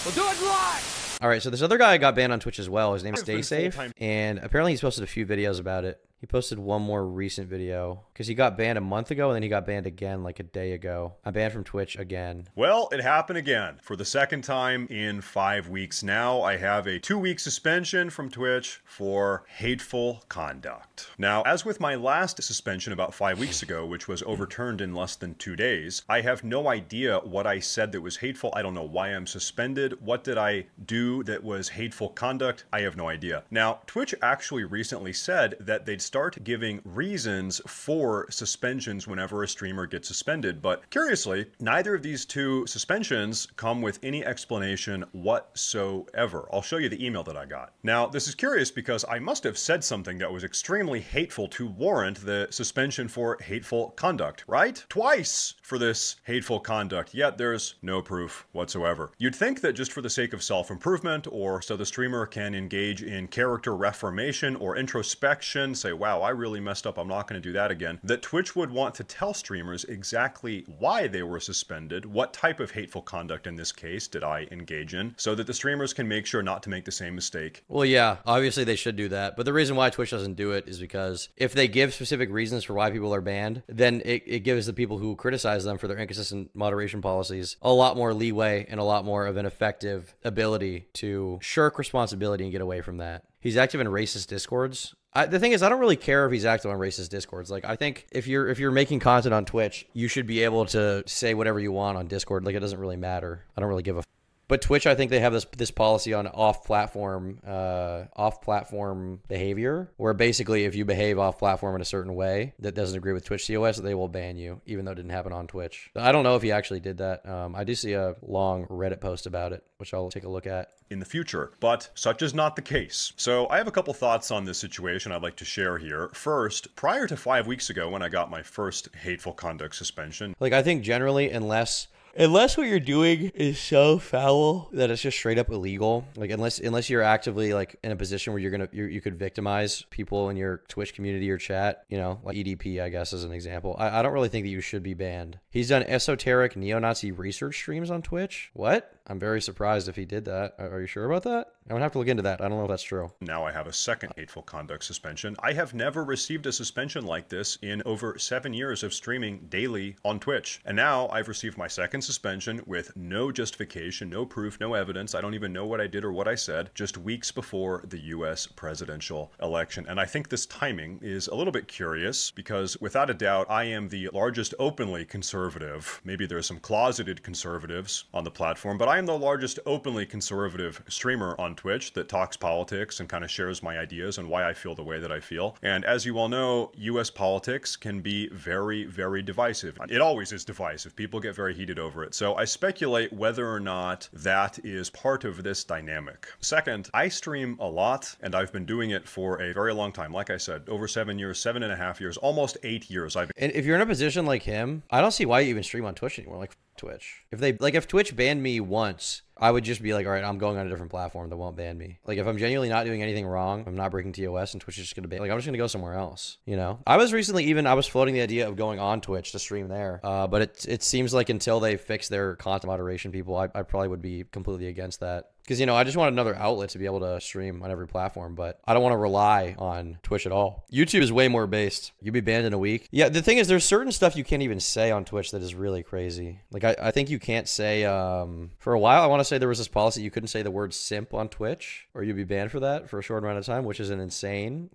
We'll do it live! All right, so this other guy got banned on Twitch as well. His name is Stay Safe, and apparently he's posted a few videos about it. He posted one more recent video because he got banned a month ago and then he got banned again like a day ago. I'm banned from Twitch again. Well, it happened again. For the second time in 5 weeks now, I have a 2-week suspension from Twitch for hateful conduct. Now, as with my last suspension about 5 weeks ago, which was overturned in less than 2 days, I have no idea what I said that was hateful. I don't know why I'm suspended. What did I do that was hateful conduct? I have no idea. Now, Twitch actually recently said that they'd start giving reasons for suspensions whenever a streamer gets suspended, but curiously, neither of these two suspensions come with any explanation whatsoever. I'll show you the email that I got. Now, this is curious because I must have said something that was extremely hateful to warrant the suspension for hateful conduct, right? Twice for this hateful conduct, yet there's no proof whatsoever. You'd think that just for the sake of self-improvement, or so the streamer can engage in character reformation or introspection, say, wow, I really messed up, I'm not going to do that again, that Twitch would want to tell streamers exactly why they were suspended, what type of hateful conduct in this case did I engage in, so that the streamers can make sure not to make the same mistake. Well, yeah, obviously they should do that, but the reason why Twitch doesn't do it is because if they give specific reasons for why people are banned, then it gives the people who criticize them for their inconsistent moderation policies a lot more leeway and a lot more of an effective ability to shirk responsibility and get away from that. He's active in racist discords. The thing is, I don't really care if he's active on racist discords. Like, I think if you're making content on Twitch, you should be able to say whatever you want on Discord. Like, it doesn't really matter. I don't really give a. But Twitch, I think they have this policy on off-platform behavior, where basically if you behave off-platform in a certain way that doesn't agree with Twitch COS, they will ban you, even though it didn't happen on Twitch. I don't know if he actually did that. I do see a long Reddit post about it, which I'll take a look at In the future, but such is not the case. So I have a couple thoughts on this situation I'd like to share here. First, prior to 5 weeks ago when I got my first hateful conduct suspension, like, I think generally, unless what you're doing is so foul that it's just straight up illegal, like unless you're actively like in a position where you could victimize people in your Twitch community or chat, you know, like EDP, I guess, as an example, I don't really think that you should be banned. He's done esoteric neo-Nazi research streams on Twitch. What? I'm very surprised if he did that. Are you sure about that? I'm gonna have to look into that. I don't know if that's true. Now I have a second hateful conduct suspension. I have never received a suspension like this in over 7 years of streaming daily on Twitch. And now I've received my second suspension with no justification, no proof, no evidence. I don't even know what I did or what I said, just weeks before the US presidential election. And I think this timing is a little bit curious because without a doubt, I am the largest openly conservative. Maybe there's some closeted conservatives on the platform, but I am the largest openly conservative streamer on Twitch that talks politics and kind of shares my ideas and why I feel the way that I feel. And as you all know, US politics can be very, very divisive. It always is divisive. People get very heated over it. So I speculate whether or not that is part of this dynamic. Second, I stream a lot and I've been doing it for a very long time. Like I said, over 7 years, 7.5 years, almost 8 years. And if you're in a position like him, I don't see why you even stream on Twitch anymore. Like, Twitch. If Twitch banned me once, I would just be like, all right, I'm going on a different platform that won't ban me. Like, if I'm genuinely not doing anything wrong, I'm not breaking TOS, and Twitch is just going to ban, like, I'm just going to go somewhere else, you know? I was floating the idea of going on Twitch to stream there, but it seems like until they fix their content moderation people, I probably would be completely against that. Because, you know, I just want another outlet to be able to stream on every platform, but I don't want to rely on Twitch at all. YouTube is way more based. You'd be banned in a week. Yeah, the thing is, there's certain stuff you can't even say on Twitch that is really crazy. Like, I think you can't say, for a while, I want to say there was this policy you couldn't say the word simp on Twitch, or you'd be banned for that for a short amount of time, which is an insane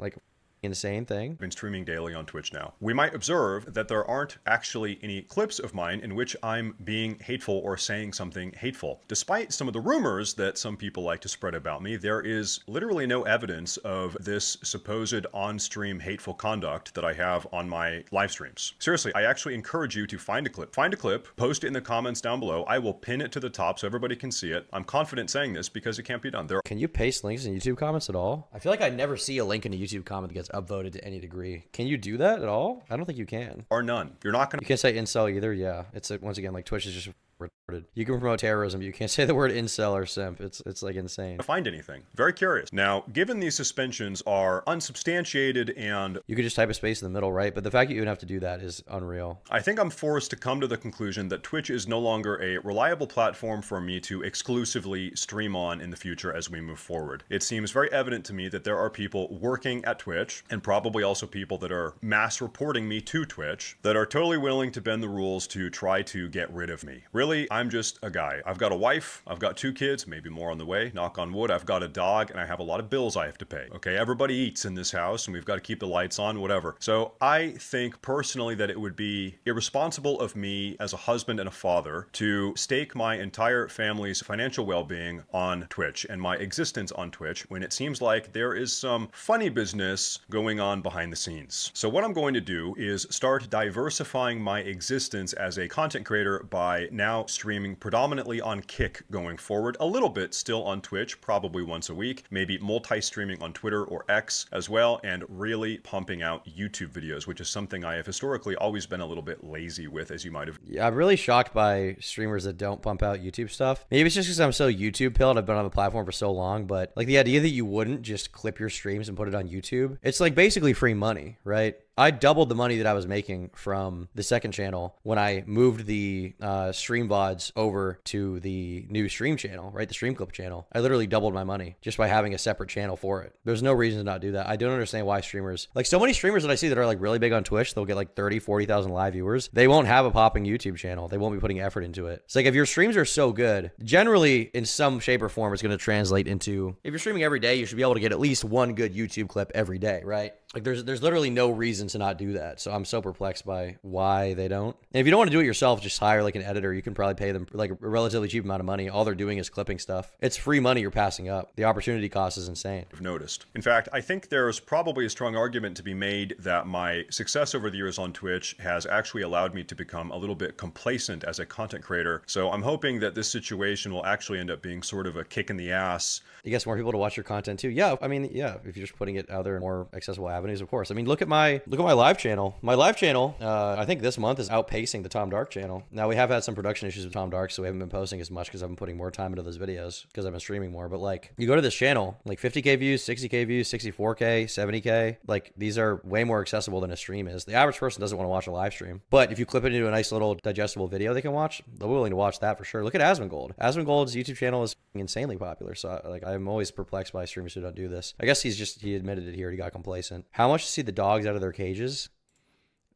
thing. I've been streaming daily on Twitch now. We might observe that there aren't actually any clips of mine in which I'm being hateful or saying something hateful. Despite some of the rumors that some people like to spread about me, there is literally no evidence of this supposed on-stream hateful conduct that I have on my live streams. Seriously, I actually encourage you to find a clip. Find a clip, post it in the comments down below. I will pin it to the top so everybody can see it. I'm confident saying this because it can't be done. Can you paste links in YouTube comments at all? I feel like I never see a link in a YouTube comment that gets upvoted to any degree. Can you do that at all? I don't think you can. Or none. You're not gonna. You can't say incel either. Yeah, it's once again, like, Twitch is just retarded. You can promote terrorism, but you can't say the word incel or simp. It's like insane. Find anything. Very curious. Now, given these suspensions are unsubstantiated and you could just type a space in the middle, right? But the fact that you would have to do that is unreal. I think I'm forced to come to the conclusion that Twitch is no longer a reliable platform for me to exclusively stream on in the future as we move forward. It seems very evident to me that there are people working at Twitch, and probably also people that are mass reporting me to Twitch, that are totally willing to bend the rules to try to get rid of me. Really, I'm just a guy. I've got a wife, I've got 2 kids, maybe more on the way, knock on wood. I've got a dog, and I have a lot of bills I have to pay. Okay, everybody eats in this house, and we've got to keep the lights on, whatever. So I think personally that it would be irresponsible of me as a husband and a father to stake my entire family's financial well-being on Twitch and my existence on Twitch when it seems like there is some funny business going on behind the scenes. So what I'm going to do is start diversifying my existence as a content creator by now streaming predominantly on Kick going forward, a little bit still on Twitch, probably once a week, maybe multi-streaming on Twitter or X as well, and really pumping out YouTube videos, which is something I have historically always been a little bit lazy with, as you might have. Yeah, I'm really shocked by streamers that don't pump out YouTube stuff. Maybe it's just because I'm so YouTube pilled. I've been on the platform for so long, but like the idea that you wouldn't just clip your streams and put it on YouTube, it's like basically free money, right? I doubled the money that I was making from the second channel when I moved the stream VODs over to the new stream channel, right? The Stream Clip channel. I literally doubled my money just by having a separate channel for it. There's no reason to not do that. I don't understand why streamers, like so many streamers that I see that are like really big on Twitch, they'll get like 30, 40,000 live viewers. They won't have a popping YouTube channel. They won't be putting effort into it. It's like if your streams are so good, generally in some shape or form, it's going to translate into, if you're streaming every day, you should be able to get at least one good YouTube clip every day, right? Like there's literally no reason to not do that. So I'm so perplexed by why they don't. And if you don't want to do it yourself, just hire like an editor. You can probably pay them like a relatively cheap amount of money. All they're doing is clipping stuff. It's free money you're passing up. The opportunity cost is insane. I've noticed. In fact, I think there's probably a strong argument to be made that my success over the years on Twitch has actually allowed me to become a little bit complacent as a content creator. So I'm hoping that this situation will actually end up being sort of a kick in the ass. You get some more people to watch your content too. Yeah, I mean, yeah, if you're just putting it out there in more accessible avenues, of course. I mean, look at my live channel. My live channel, I think this month is outpacing the Tom Dark channel. Now we have had some production issues with Tom Dark, so we haven't been posting as much because I've been putting more time into those videos because I've been streaming more. But like, you go to this channel, like 50K views, 60K views, 64K, 70K. Like these are way more accessible than a stream is. The average person doesn't want to watch a live stream, but if you clip it into a nice little digestible video they can watch, they're willing to watch that for sure. Look at Asmongold. Asmongold's YouTube channel is insanely popular. So like, I'm always perplexed by streamers who don't do this. I guess he admitted it here. He got complacent. How much to see the dogs out of their cages?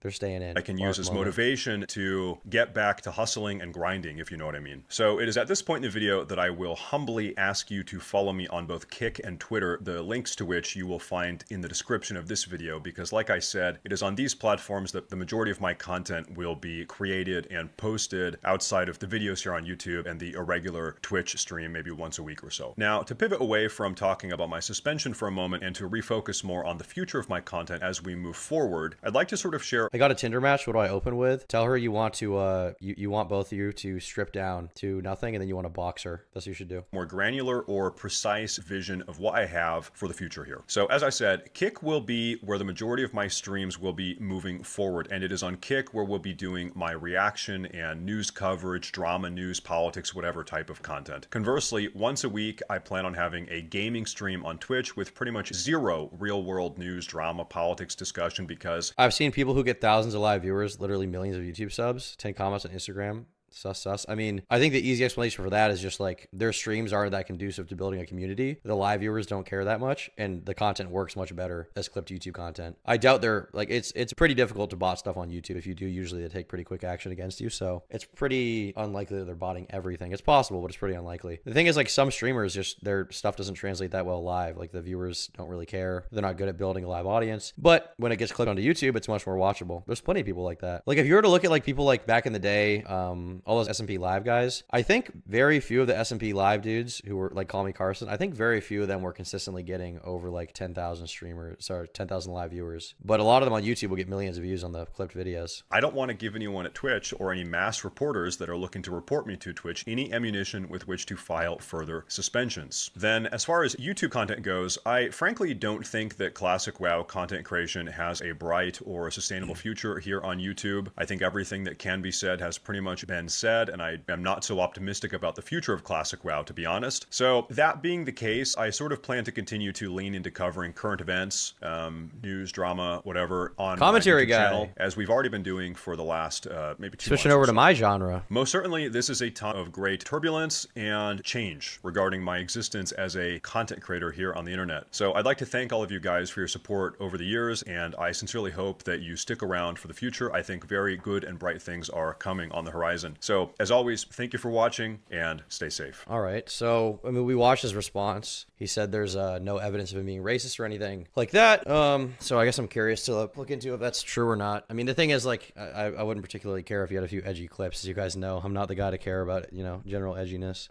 They're staying in. I can use as motivation to get back to hustling and grinding, if you know what I mean. So it is at this point in the video that I will humbly ask you to follow me on both Kick and Twitter, the links to which you will find in the description of this video, because like I said, it is on these platforms that the majority of my content will be created and posted outside of the videos here on YouTube and the irregular Twitch stream maybe once a week or so. Now, to pivot away from talking about my suspension for a moment and to refocus more on the future of my content as we move forward, I'd like to sort of share. I got a Tinder match. What do I open with? Tell her you want to, you want both of you to strip down to nothing, and then you want to box her. That's what you should do. More granular or precise vision of what I have for the future here. So as I said, Kick will be where the majority of my streams will be moving forward, and it is on Kick where we'll be doing my reaction and news coverage, drama, news, politics, whatever type of content. Conversely, once a week, I plan on having a gaming stream on Twitch with pretty much zero real-world news, drama, politics discussion, because I've seen people who get thousands of live viewers, literally millions of YouTube subs, 10 comments on Instagram. Sus. I mean, I think the easy explanation for that is just like their streams aren't that conducive to building a community. The live viewers don't care that much, and the content works much better as clipped YouTube content. I doubt they're like, it's pretty difficult to bot stuff on YouTube. If you do, usually they take pretty quick action against you. So it's pretty unlikely that they're botting everything. It's possible, but it's pretty unlikely. The thing is, like, some streamers, just their stuff doesn't translate that well live. Like the viewers don't really care. They're not good at building a live audience. But when it gets clipped onto YouTube, it's much more watchable. There's plenty of people like that. Like if you were to look at like people like back in the day, all those SMP Live guys, I think very few of the SMP Live dudes who were like Call Me Carson, I think very few of them were consistently getting over like 10,000 10,000 live viewers. But a lot of them on YouTube will get millions of views on the clipped videos. I don't want to give anyone at Twitch or any mass reporters that are looking to report me to Twitch any ammunition with which to file further suspensions. Then as far as YouTube content goes, I frankly don't think that classic WoW content creation has a bright or a sustainable future here on YouTube. I think everything that can be said has pretty much been been said, and I am not so optimistic about the future of Classic WoW, to be honest. So that being the case, I sort of plan to continue to lean into covering current events, news, drama, whatever, on Commentary my YouTube guy channel, as we've already been doing for the last maybe 2 months. Switching over to my genre. Most certainly, this is a time of great turbulence and change regarding my existence as a content creator here on the internet. So I'd like to thank all of you guys for your support over the years, and I sincerely hope that you stick around for the future. I think very good and bright things are coming on the horizon. So as always, thank you for watching and stay safe. All right. So, I mean, we watched his response. He said there's no evidence of him being racist or anything like that. So I guess I'm curious to look into if that's true or not. I mean, the thing is, like, I wouldn't particularly care if you had a few edgy clips. As you guys know, I'm not the guy to care about, you know, general edginess.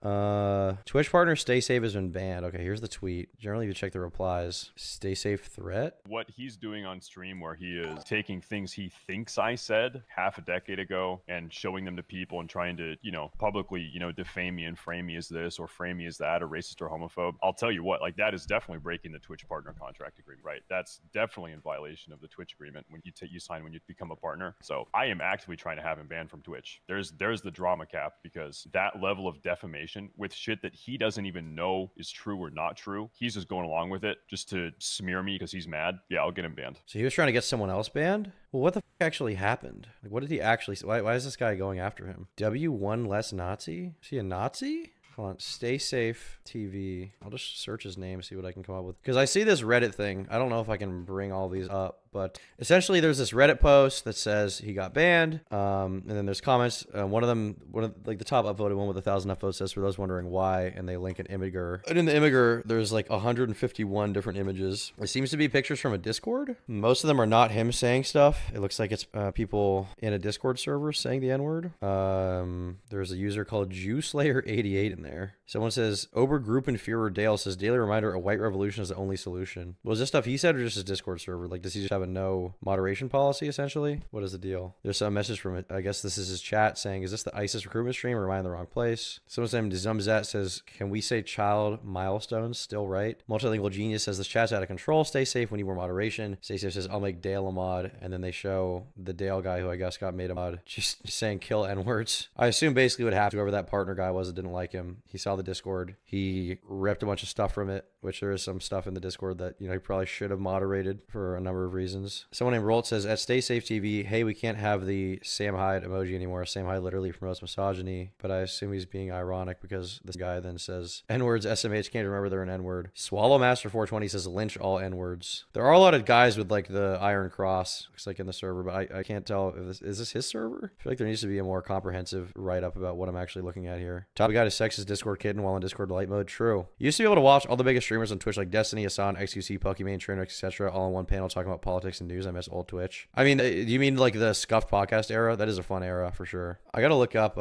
Twitch partner Stay Safe has been banned. Okay, here's the tweet. Generally, if you check the replies, Stay Safe threat. What he's doing on stream, where he is taking things he thinks I said half a decade ago and showing them to people and trying to, you know, publicly, you know, defame me and frame me as this or frame me as that or racist or homophobe. I'll tell you what, like, that is definitely breaking the Twitch partner contract agreement, right? That's definitely in violation of the Twitch agreement when you sign when you become a partner. So I am actively trying to have him banned from Twitch. There's the drama cap, because that level of defamation with shit that he doesn't even know is true or not true, he's just going along with it just to smear me because he's mad. Yeah, I'll get him banned. So he was trying to get someone else banned? Well, what the f actually happened? Like, what did he actually say? Why is this guy going after him? W1 less Nazi? Is he a Nazi? Hold on. Stay Safe TV. I'll just search his name, see what I can come up with. Because I see this Reddit thing. I don't know if I can bring all these up, but essentially there's this Reddit post that says he got banned. And then there's comments. One of like the top upvoted one with 1,000 upvotes says, for those wondering why, and they link an Imgur. And in the Imgur, there's like 151 different images. It seems to be pictures from a Discord. Most of them are not him saying stuff. It looks like it's people in a Discord server saying the N-word. There's a user called JewSlayer88 in there. Someone says, Obergruppenführer Dale says, daily reminder, a white revolution is the only solution. Was this stuff he said or just his Discord server? Like, does he just have a no moderation policy, essentially? What is the deal? There's some message from it. I guess this is his chat saying, is this the ISIS recruitment stream or am I in the wrong place? Someone saying, Zumzat says, can we say child milestones? Still right. Multilingual Genius says, this chat's out of control. Stay safe. We need more moderation. Stay safe says, I'll make Dale a mod. And then they show the Dale guy who I guess got made a mod just saying kill N-words. I assume basically what happened, whoever that partner guy was that didn't like him, he saw the Discord. He ripped a bunch of stuff from it, which there is some stuff in the Discord that, you know, he probably should have moderated for a number of reasons. Someone named Rolt says, at Stay Safe TV, hey, we can't have the Sam Hyde emoji anymore. Sam Hyde literally promotes misogyny, but I assume he's being ironic because this guy then says, N-words, SMH, can't remember they're an N-word. Swallow Master 420 says, lynch all N-words. There are a lot of guys with like the Iron Cross, looks like in the server, but I can't tell if is this his server? I feel like there needs to be a more comprehensive write-up about what I'm actually looking at here. Top guy to sex is Discord kitten while in Discord light mode. True. You used to be able to watch all the biggest streamers on Twitch like Destiny, Asan, XQC, Pokimane, Trainer, etc. all in one panel talking about politics and news. I miss old Twitch. I mean, do you mean like the Scuffed podcast era? That is a fun era for sure. I gotta look up,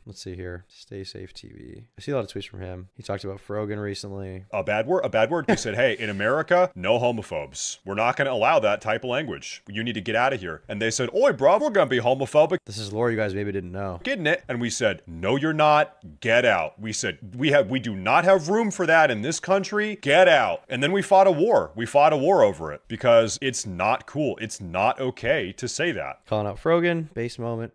let's see here. Stay Safe TV. I see a lot of tweets from him. He talked about Frogan recently. A bad word. He said, hey, in America, no homophobes. We're not going to allow that type of language. You need to get out of here. And they said, oi, bro, we're going to be homophobic. This is lore you guys maybe didn't know. Getting it. And we said, no, you're not. Get out. We said, we do not have room for that in this country. Get out. And then we fought a war. We fought a war over it because it's not cool. It's not okay to say that. Calling out Frogan, base moment.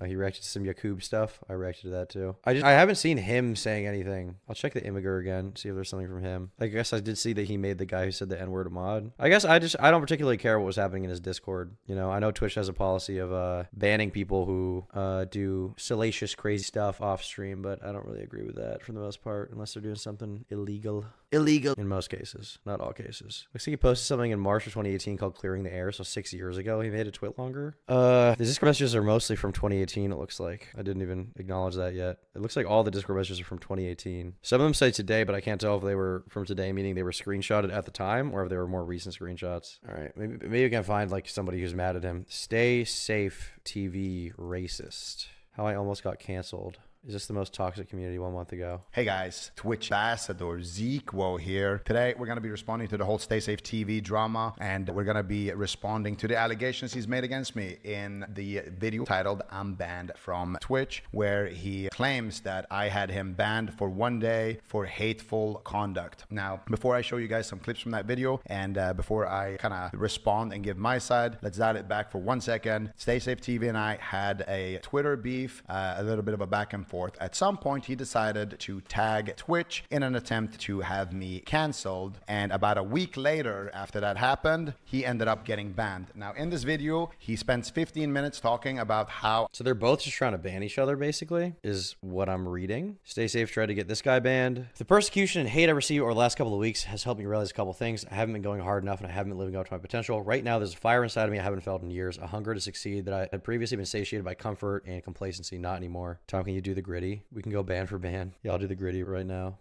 He reacted to some Yakub stuff. I reacted to that too. I haven't seen him saying anything. I'll check the Imgur again, see if there's something from him. I guess I did see that he made the guy who said the N-word a mod. I guess I don't particularly care what was happening in his Discord. You know, I know Twitch has a policy of banning people who do salacious, crazy stuff off stream, but I don't really agree with that for the most part, unless they're doing something illegal. Illegal in most cases, not all cases. Looks like he posted something in March of 2018 called Clearing the Air, so 6 years ago. He made a tweet longer. The Discord messages are mostly from 2018, it looks like. I didn't even acknowledge that yet. It looks like all the Discord messages are from 2018. Some of them say today, but I can't tell if they were from today, meaning they were screenshotted at the time, or if they were more recent screenshots. All right, maybe we can find like somebody who's mad at him. Stay Safe TV racist. How I almost got canceled. Is this the most toxic community 1 month ago? Hey guys, Twitch ambassador Zeekwo here. Today we're going to be responding to the whole Stay Safe TV drama, and we're going to be responding to the allegations he's made against me in the video titled I'm Banned from Twitch, where he claims that I had him banned for 1 day for hateful conduct. Now, before I show you guys some clips from that video and before I kind of respond and give my side, let's dial it back for 1 second. Stay Safe TV and I had a Twitter beef, a little bit of a back and forth. At some point, he decided to tag Twitch in an attempt to have me canceled. And about a week later, after that happened, he ended up getting banned. Now, in this video, he spends 15 minutes talking about how... So they're both just trying to ban each other, basically, is what I'm reading. Stay Safe tried to get this guy banned. The persecution and hate I received over the last couple of weeks has helped me realize a couple of things. I haven't been going hard enough and I haven't been living up to my potential. Right now, there's a fire inside of me I haven't felt in years, a hunger to succeed that I had previously been satiated by comfort and complacency, not anymore. Tom, can you do the gritty? We can go ban for ban. Yeah, I'll do the gritty right now.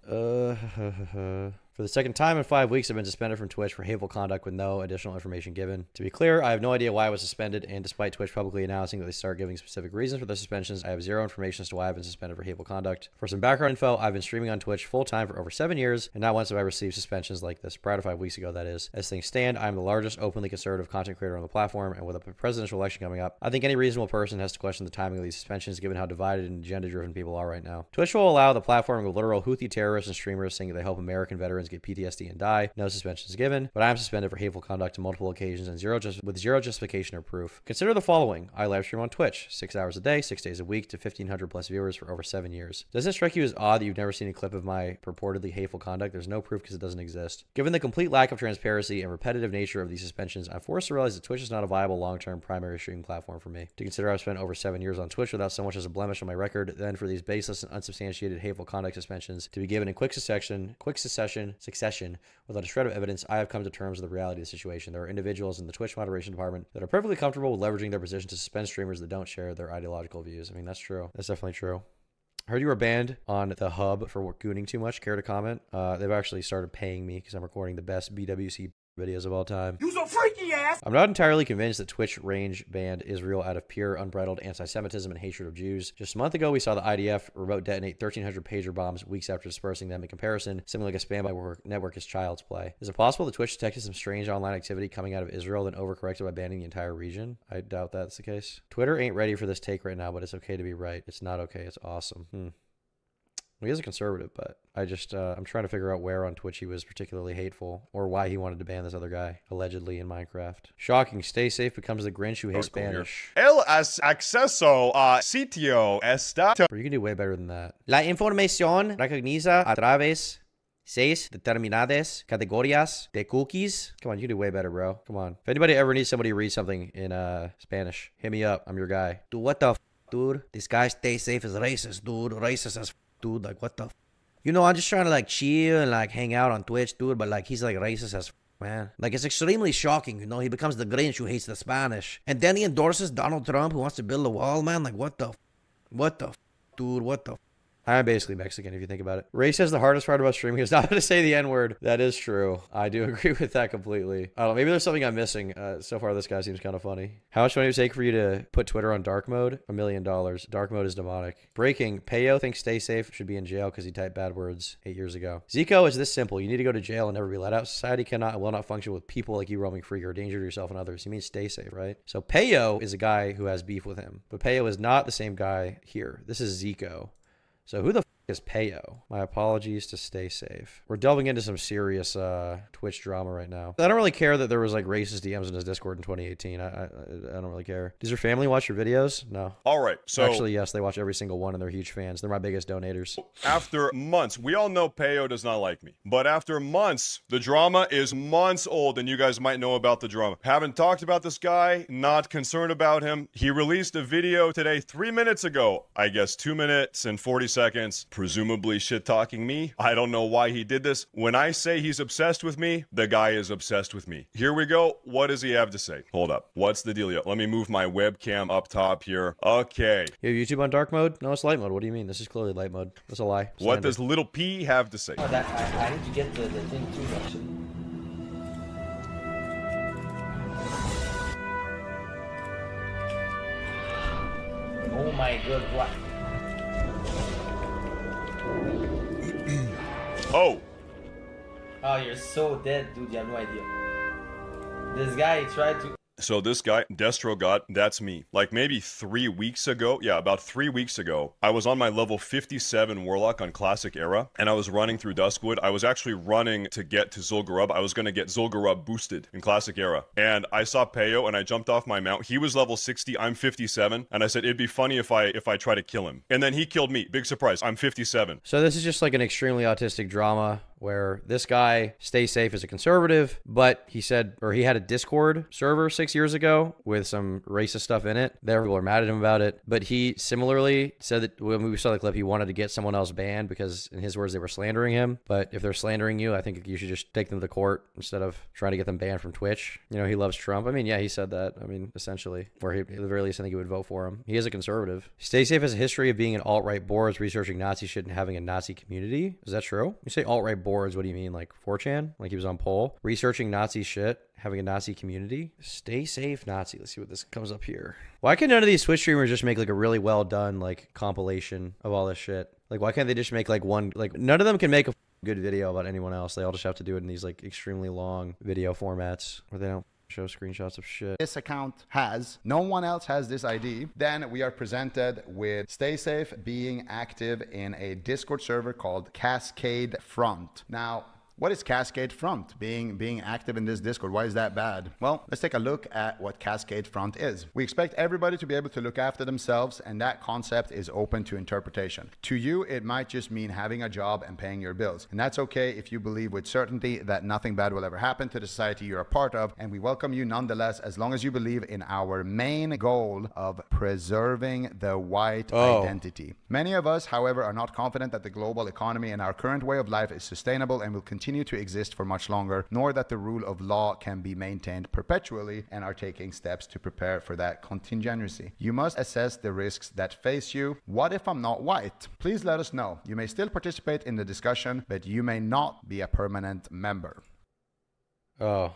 For the second time in 5 weeks, I've been suspended from Twitch for hateful conduct with no additional information given. To be clear, I have no idea why I was suspended, and despite Twitch publicly announcing that they start giving specific reasons for the suspensions, I have zero information as to why I've been suspended for hateful conduct. For some background info, I've been streaming on Twitch full-time for over 7 years, and not once have I received suspensions like this. Prior to 5 weeks ago, that is. As things stand, I'm the largest openly conservative content creator on the platform, and with a presidential election coming up, I think any reasonable person has to question the timing of these suspensions given how divided and agenda-driven people are right now. Twitch will allow the platform of literal Houthi terrorists and streamers saying that they help American veterans get PTSD and die. No suspensions given, but I am suspended for hateful conduct on multiple occasions and with zero justification or proof. Consider the following. I live stream on Twitch 6 hours a day, 6 days a week to 1,500 plus viewers for over 7 years. Does it strike you as odd that you've never seen a clip of my purportedly hateful conduct? There's no proof because it doesn't exist. Given the complete lack of transparency and repetitive nature of these suspensions, I'm forced to realize that Twitch is not a viable long-term primary streaming platform for me. To consider I've spent over 7 years on Twitch without so much as a blemish on my record, then for these baseless and unsubstantiated hateful conduct suspensions to be given in quick succession without a shred of evidence, I have come to terms with the reality of the situation. There are individuals in the Twitch moderation department that are perfectly comfortable with leveraging their position to suspend streamers that don't share their ideological views. I mean, that's true. That's definitely true. I heard you were banned on the hub for gooning too much. Care to comment? They've actually started paying me because I'm recording the best BWC videos of all time. You so freaky ass! I'm not entirely convinced that Twitch range banned Israel out of pure unbridled anti-Semitism and hatred of Jews. Just a month ago, we saw the IDF remote detonate 1,300 pager bombs weeks after dispersing them. In comparison, something like a spam by network is child's play. Is it possible that Twitch detected some strange online activity coming out of Israel, then overcorrected by banning the entire region? I doubt that's the case. Twitter ain't ready for this take right now, but it's okay to be right. It's not okay. It's awesome. Well, he is a conservative, but I just, I'm trying to figure out where on Twitch he was particularly hateful or why he wanted to ban this other guy, allegedly in Minecraft. Shocking. Stay Safe becomes the Grinch who hates Spanish. El acceso a sitio está... Bro, you can do way better than that. La información recogniza a través 6 determinadas categorías de cookies. Come on, you can do way better, bro. Come on. If anybody ever needs somebody to read something in Spanish, hit me up. I'm your guy. Dude, what the f, dude? This guy Stay Safe is racist, dude. Racist as f. Dude, like, what the f? You know, I'm just trying to, like, chill and, like, hang out on Twitch, dude, but, like, he's, like, racist as f, man. Like, it's extremely shocking, you know? He becomes the Grinch who hates the Spanish. And then he endorses Donald Trump who wants to build a wall, man. Like, what the f? What the f? Dude, what the f? I'm basically Mexican if you think about it. Ray says the hardest part about streaming is not to say the N-word. That is true. I do agree with that completely. I don't know. Maybe there's something I'm missing. So far, this guy seems kind of funny. How much money would it take for you to put Twitter on dark mode? $1 million. Dark mode is demonic. Breaking. Payo thinks Stay Safe should be in jail because he typed bad words 8 years ago. Zico is this simple. You need to go to jail and never be let out. Society cannot and will not function with people like you roaming free or danger to yourself and others. He means Stay Safe, right? So Payo is a guy who has beef with him. But Payo is not the same guy here. This is Zico. So who the f is Payo? My apologies to Stay Safe. We're delving into some serious Twitch drama right now. I don't really care that there was like racist DMs in his Discord in 2018. I don't really care. Does your family watch your videos? No. All right. So actually, yes, they watch every single one and they're huge fans. They're my biggest donators. After months, we all know Payo does not like me. But after months, the drama is months old and you guys might know about the drama. Haven't talked about this guy, not concerned about him. He released a video today 3 minutes ago. I guess 2 minutes and 40 seconds. Presumably shit-talking me. I don't know why he did this. When I say he's obsessed with me, the guy is obsessed with me. Here we go. What does he have to say? Hold up. What's the dealio? Let me move my webcam up top here. Okay. You have YouTube on dark mode? No, it's light mode. What do you mean? This is clearly light mode. That's a lie. What does little P have to say? Oh, I need to get the thing too, actually. Oh my god, what? Oh! Oh, you're so dead, dude. You have no idea. This guy tried to. So this guy, Destrogod, that's me. Like maybe 3 weeks ago, yeah, about 3 weeks ago, I was on my level 57 Warlock on Classic Era, and I was running through Duskwood. I was actually running to get to Zul'Gurub. I was going to get Zul'Gurub boosted in Classic Era. And I saw Peyo, and I jumped off my mount. He was level 60, I'm 57, and I said, it'd be funny if I try to kill him. And then he killed me. Big surprise, I'm 57. So this is just like an extremely autistic drama where this guy stays safe as a conservative, but he said, or he had a Discord server 6 years ago with some racist stuff in it. There, people are mad at him about it. But he similarly said that when we saw the clip, he wanted to get someone else banned because, in his words, they were slandering him. But if they're slandering you, I think you should just take them to court instead of trying to get them banned from Twitch. You know, he loves Trump. I mean, yeah, he said that. I mean, essentially, or he, at the very least, I think he would vote for him. He is a conservative. Stay Safe has a history of being in alt-right boards, researching Nazi shit and having a Nazi community. Is that true? You say alt-right boards, what do you mean? Like 4chan? Like he was on poll? Researching Nazi shit, having a Nazi community? Stay safe, Nazi. Let's see what this comes up here. Why can none of these Twitch streamers just make like a really well done like compilation of all this shit? Like why can't they just make like one, like none of them can make a good video about anyone else. They all just have to do it in these like extremely long video formats where they don't show screenshots of shit. This account has, no one else has this ID. Then we are presented with Stay Safe being active in a Discord server called Cascade Front. Now, what is Cascade Front being active in this Discord? Why is that bad? Well, let's take a look at what Cascade Front is. We expect everybody to be able to look after themselves, and that concept is open to interpretation. To you, it might just mean having a job and paying your bills. And that's okay if you believe with certainty that nothing bad will ever happen to the society you're a part of, and we welcome you nonetheless as long as you believe in our main goal of preserving the white identity. Many of us, however, are not confident that the global economy and our current way of life is sustainable and will continue to exist for much longer, nor that the rule of law can be maintained perpetually, and are taking steps to prepare for that contingency. You must assess the risks that face you. What if I'm not white? Please let us know. You may still participate in the discussion, but you may not be a permanent member. Oh.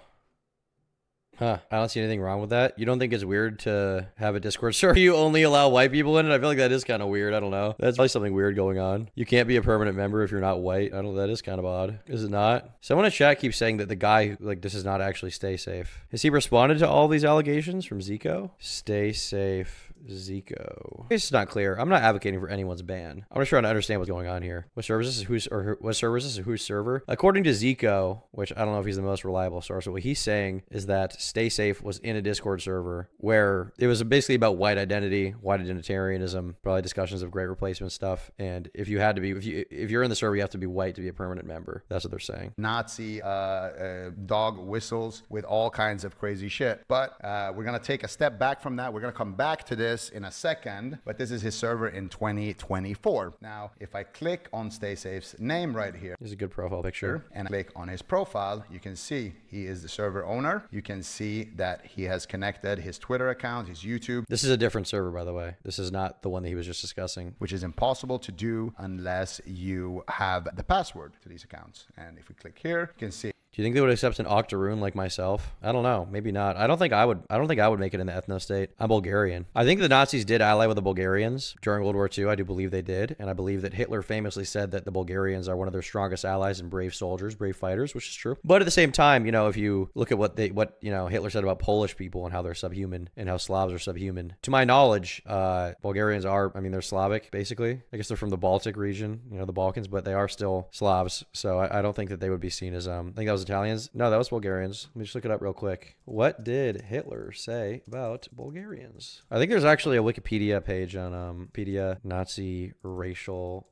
Huh. I don't see anything wrong with that. You don't think it's weird to have a Discord server you only allow white people in it? I feel like that is kind of weird. I don't know. That's probably something weird going on. You can't be a permanent member if you're not white. I don't know. That is kind of odd. Is it not? Someone in chat keeps saying that the guy, like, this is not actually Stay Safe. Has he responded to all these allegations from Zico? Stay Safe. Zico. It's not clear. I'm not advocating for anyone's ban. I'm just trying to understand what's going on here. What server is this? What server is this? Whose server? According to Zico, which I don't know if he's the most reliable source, but what he's saying is that Stay Safe was in a Discord server where it was basically about white identity, white identitarianism, probably discussions of great replacement stuff. And if you had to be, if you're in the server, you have to be white to be a permanent member. That's what they're saying. Nazi dog whistles with all kinds of crazy shit. But we're going to take a step back from that. We're going to come back to this in a second, but this is his server in 2024. Now, if I click on Stay Safe's name right here, this is a good profile picture, and I click on his profile, you can see he is the server owner. You can see that he has connected his Twitter account, his YouTube. This is a different server, by the way. This is not the one that he was just discussing, which is impossible to do unless you have the password to these accounts. And if we click here, you can see. Do you think they would accept an Octoroon like myself? I don't know. Maybe not. I don't think I would make it in the ethno state. I'm Bulgarian. I think the Nazis did ally with the Bulgarians during World War II. I do believe they did. And I believe that Hitler famously said that the Bulgarians are one of their strongest allies and brave soldiers, brave fighters, which is true. But at the same time, you know, if you look at what Hitler said about Polish people and how they're subhuman and how Slavs are subhuman. To my knowledge, Bulgarians are, I mean, they're Slavic, basically. I guess they're from the Baltic region, you know, the Balkans, but they are still Slavs. So I don't think that they would be seen as, I think that was Italians. No, that was Bulgarians. Let me just look it up real quick. What did Hitler say about Bulgarians? I think there's actually a Wikipedia page on Wikipedia Nazi racial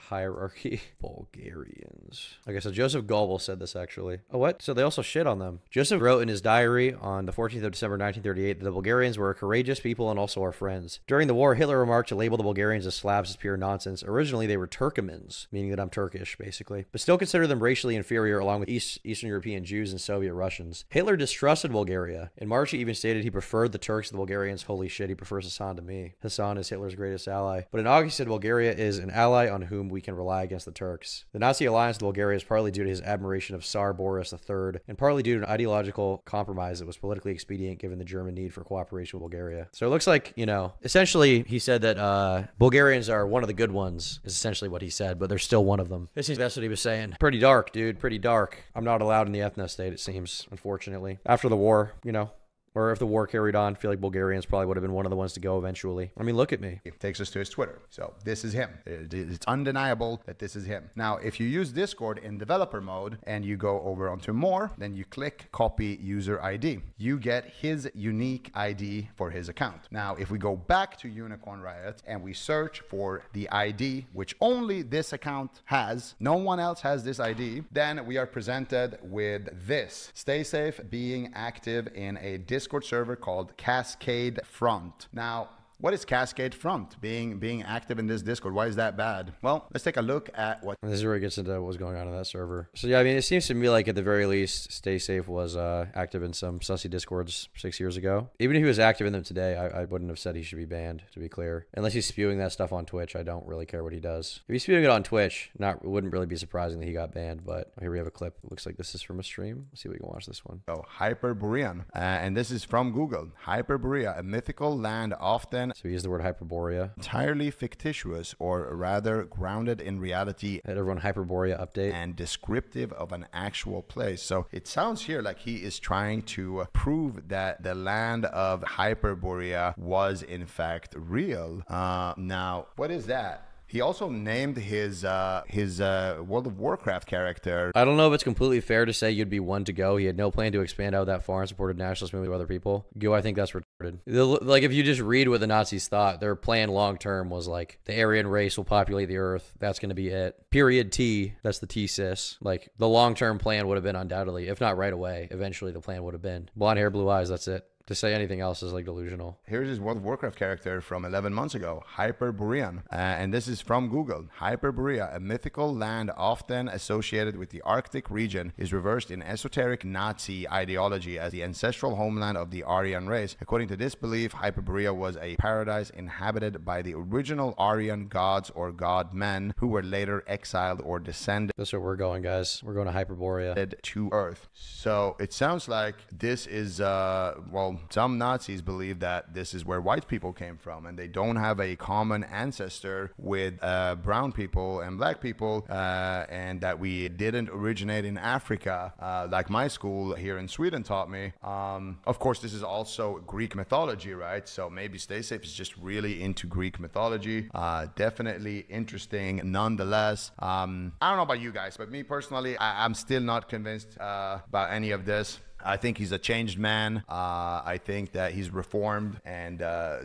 hierarchy. Bulgarians. Okay, so Joseph Goebbels said this actually. Oh, what? So they also shit on them. Joseph wrote in his diary on the 14th of December 1938 that the Bulgarians were a courageous people and also our friends. During the war, Hitler remarked to label the Bulgarians as Slavs as pure nonsense. Originally, they were Turkomans, meaning that I'm Turkish, basically, but still consider them racially inferior along with Eastern European Jews and Soviet Russians. Hitler distrusted Bulgaria. In March, he even stated he preferred the Turks to the Bulgarians. Holy shit, he prefers Hassan to me. Hassan is Hitler's greatest ally. But in August, he said Bulgaria is an ally on whom we can rely against the Turks. The Nazi alliance with Bulgaria is partly due to his admiration of Tsar Boris III, and partly due to an ideological compromise that was politically expedient given the German need for cooperation with Bulgaria. So it looks like, you know, essentially he said that Bulgarians are one of the good ones, is essentially what he said, but they're still one of them. This is that's what he was saying. Pretty dark, dude. Pretty dark. I'm not allowed in the ethno state, it seems, unfortunately. After the war, you know, or if the war carried on, I feel like Bulgarians probably would have been one of the ones to go eventually. I mean, look at me. It takes us to his Twitter. So this is him. It's undeniable that this is him. Now, if you use Discord in developer mode and you go over onto more, then you click copy user ID. You get his unique ID for his account. Now, if we go back to Unicorn Riot and we search for the ID, which only this account has, no one else has this ID, then we are presented with this. Stay safe being active in a Discord server called Cascade Front. Now, what is Cascade Front being active in this Discord? Why is that bad? Well, let's take a look at what... This is where it gets into what was going on in that server. So yeah, I mean, it seems to me like at the very least, Stay Safe was active in some sussy Discords 6 years ago. Even if he was active in them today, I wouldn't have said he should be banned, to be clear. Unless he's spewing that stuff on Twitch, I don't really care what he does. If he's spewing it on Twitch, it wouldn't really be surprising that he got banned, but here we have a clip. It looks like this is from a stream. Let's see if we can watch this one. Oh, Hyperborean. And this is from Google. Hyperborea, a mythical land often... So he used the word Hyperborea. Entirely fictitious, or rather grounded in reality. Had everyone Hyperborea update. And descriptive of an actual place. So it sounds here like he is trying to prove that the land of Hyperborea was in fact real. Now, what is that? He also named his World of Warcraft character. I don't know if it's completely fair to say you'd be one to go. He had no plan to expand out that far and supported nationalist movement with other people. I think that's retarded. Like, if you just read what the Nazis thought, their plan long term was like, the Aryan race will populate the earth. That's going to be it. Period T. That's the T-cis. Like, the long term plan would have been undoubtedly, if not right away, eventually the plan would have been blonde hair, blue eyes. That's it. To say anything else is like delusional. Here's his World of Warcraft character from 11 months ago, Hyperborean. And this is from Google. Hyperborea, a mythical land often associated with the Arctic region, is reversed in esoteric Nazi ideology as the ancestral homeland of the Aryan race. According to this belief, Hyperborea was a paradise inhabited by the original Aryan gods or god-men who were later exiled or descended. That's where we're going, guys. We're going to Hyperborea. To Earth. So it sounds like this is, well, some Nazis believe that this is where white people came from, and they don't have a common ancestor with brown people and black people, and that we didn't originate in Africa, like my school here in Sweden taught me. Of course, this is also Greek mythology, right? So maybe Stay Safe is just really into Greek mythology. Definitely interesting nonetheless. I don't know about you guys, but me personally, I'm still not convinced about any of this. I think he's a changed man. I think that he's reformed, and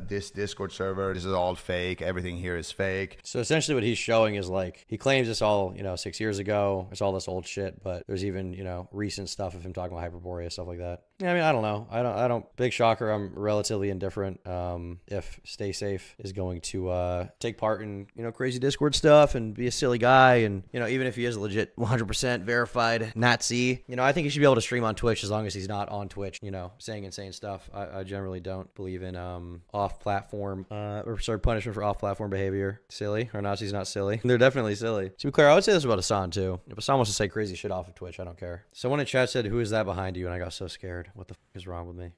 this Discord server, this is all fake. Everything here is fake. So essentially what he's showing is like, he claims it's all, 6 years ago. It's all this old shit, but there's even, recent stuff of him talking about Hyperborea, stuff like that. Yeah, I mean, I don't know. I don't, big shocker. I'm relatively indifferent if Stay Safe is going to take part in, crazy Discord stuff and be a silly guy. And, even if he is a legit 100% verified Nazi, I think he should be able to stream on Twitch as long as he's not on Twitch, saying insane stuff. I generally don't believe in off-platform, punishment for off-platform behavior. Silly. Our Nazis not silly. They're definitely silly. To be clear, I would say this about Hassan too. If Hassan wants to say crazy shit off of Twitch, I don't care. Someone in chat said, "Who is that behind you?" And I got so scared. What the f is wrong with me?